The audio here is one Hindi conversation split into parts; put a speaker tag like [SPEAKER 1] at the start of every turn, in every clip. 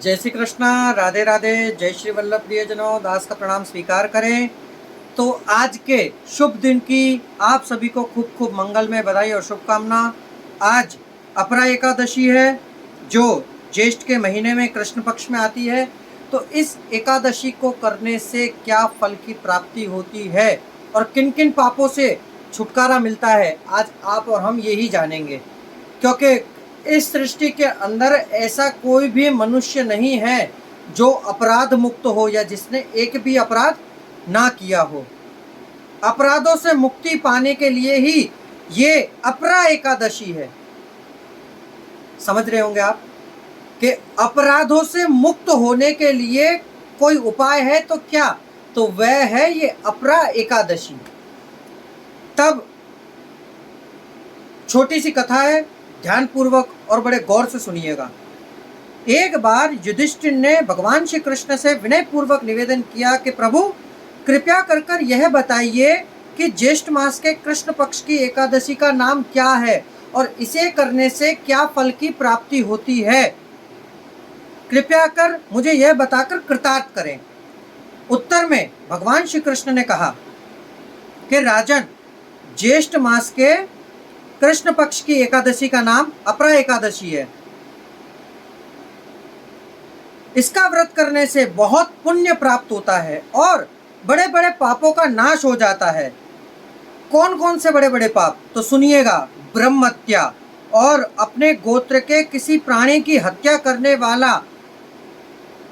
[SPEAKER 1] जय श्री कृष्णा, राधे राधे। जय श्री वल्लभ प्रियजनों, दास का प्रणाम स्वीकार करें। तो आज के शुभ दिन की आप सभी को खूब खूब मंगलमय बधाई और शुभकामना। आज अपरा एकादशी है जो ज्येष्ठ के महीने में कृष्ण पक्ष में आती है। तो इस एकादशी को करने से क्या फल की प्राप्ति होती है और किन किन पापों से छुटकारा मिलता है, आज आप और हम यही जानेंगे। क्योंकि इस सृष्टि के अंदर ऐसा कोई भी मनुष्य नहीं है जो अपराध मुक्त हो या जिसने एक भी अपराध ना किया हो। अपराधों से मुक्ति पाने के लिए ही ये अपरा एकादशी है। समझ रहे होंगे आप कि अपराधों से मुक्त होने के लिए कोई उपाय है तो क्या, तो वह है ये अपरा एकादशी। तब छोटी सी कथा है, ध्यान पूर्वक और बड़े गौर से सुनिएगा। एक बार युधिष्ठिर ने भगवान श्री कृष्ण से विनय पूर्वक निवेदन किया कि प्रभु कृपया कर यह बताइए कि ज्येष्ठ मास के कृष्ण पक्ष की एकादशी का नाम क्या है और इसे करने से क्या फल की प्राप्ति होती है। कृपया कर मुझे यह बताकर कृतार्थ करें। उत्तर में भगवान श्री कृष्ण ने कहा कि राजन, ज्येष्ठ मास के कृष्ण पक्ष की एकादशी का नाम अपरा एकादशी है। इसका व्रत करने से बहुत पुण्य प्राप्त होता है और बड़े बड़े पापों का नाश हो जाता है। कौन कौन से बड़े बड़े पाप, तो सुनिएगा। ब्रह्म हत्या और अपने गोत्र के किसी प्राणी की हत्या करने वाला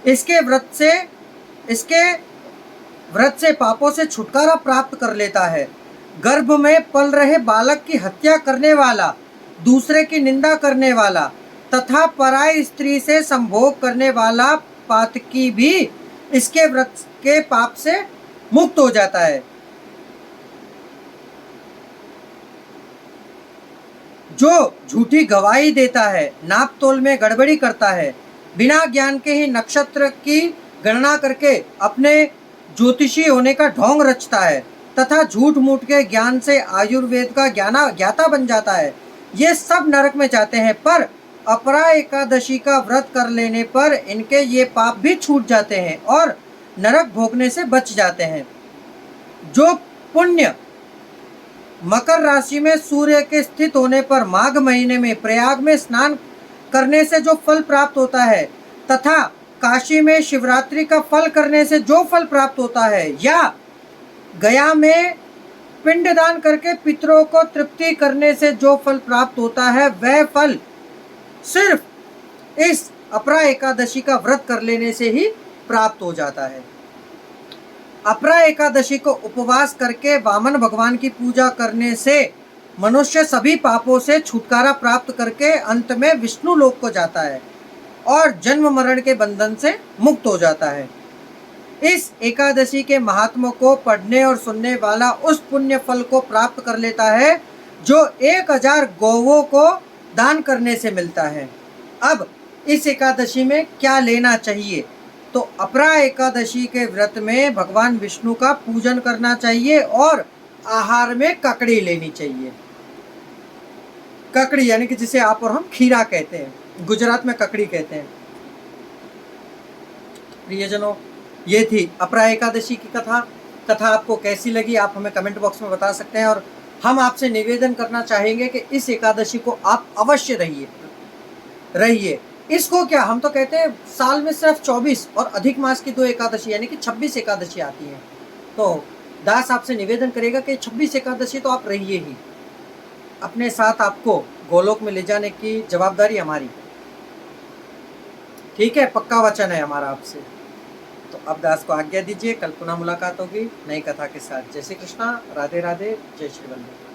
[SPEAKER 1] इसके व्रत से पापों से छुटकारा प्राप्त कर लेता है। गर्भ में पल रहे बालक की हत्या करने वाला, दूसरे की निंदा करने वाला तथा पराई स्त्री से संभोग करने वाला पातकी भी इसके व्रत के पाप से मुक्त हो जाता है। जो झूठी गवाही देता है, नाप तोल में गड़बड़ी करता है, बिना ज्ञान के ही नक्षत्र की गणना करके अपने ज्योतिषी होने का ढोंग रचता है तथा झूठ मूठ के ज्ञान से आयुर्वेद का ज्ञाता बन जाता है, ये सब नरक में जाते हैं। पर अपरा एकादशी का व्रत कर लेने पर इनके ये पाप भी छूट जाते हैं और नरक भोगने से बच जाते हैं। जो पुण्य मकर राशि में सूर्य के स्थित होने पर माघ महीने में प्रयाग में स्नान करने से जो फल प्राप्त होता है तथा काशी में शिवरात्रि का फल करने से जो फल प्राप्त होता है, या गया में पिंडदान करके पितरों को तृप्ति करने से जो फल प्राप्त होता है, वह फल सिर्फ इस अपरा एकादशी का व्रत कर लेने से ही प्राप्त हो जाता है। अपरा एकादशी को उपवास करके वामन भगवान की पूजा करने से मनुष्य सभी पापों से छुटकारा प्राप्त करके अंत में विष्णु लोक को जाता है और जन्म मरण के बंधन से मुक्त हो जाता है। इस एकादशी के महात्मा को पढ़ने और सुनने वाला उस पुण्य फल को प्राप्त कर लेता है जो 1000 गौवों को दान करने से मिलता है। अब इस एकादशी में क्या लेना चाहिए, तो अपरा एकादशी के व्रत में भगवान विष्णु का पूजन करना चाहिए और आहार में ककड़ी लेनी चाहिए। ककड़ी यानी कि जिसे आप और हम खीरा कहते हैं, गुजरात में ककड़ी कहते हैं। प्रियजनों, ये थी अपरा एकादशी की कथा आपको कैसी लगी आप हमें कमेंट बॉक्स में बता सकते हैं। और हम आपसे निवेदन करना चाहेंगे कि इस एकादशी को आप अवश्य रहिए। इसको क्या, हम तो कहते हैं साल में सिर्फ 24 और अधिक मास की 2 एकादशी यानी कि 26 एकादशी आती हैं। तो दास आपसे निवेदन करेगा कि 26 एकादशी तो आप रहिए ही। अपने साथ आपको गोलोक में ले जाने की जवाबदारी हमारी, ठीक है, पक्का वचन है हमारा आपसे। तो अब दास को आज्ञा दीजिए, कल पुनः मुलाकात होगी नई कथा के साथ। जय श्री कृष्णा, राधे राधे, जय श्री वल्लभ।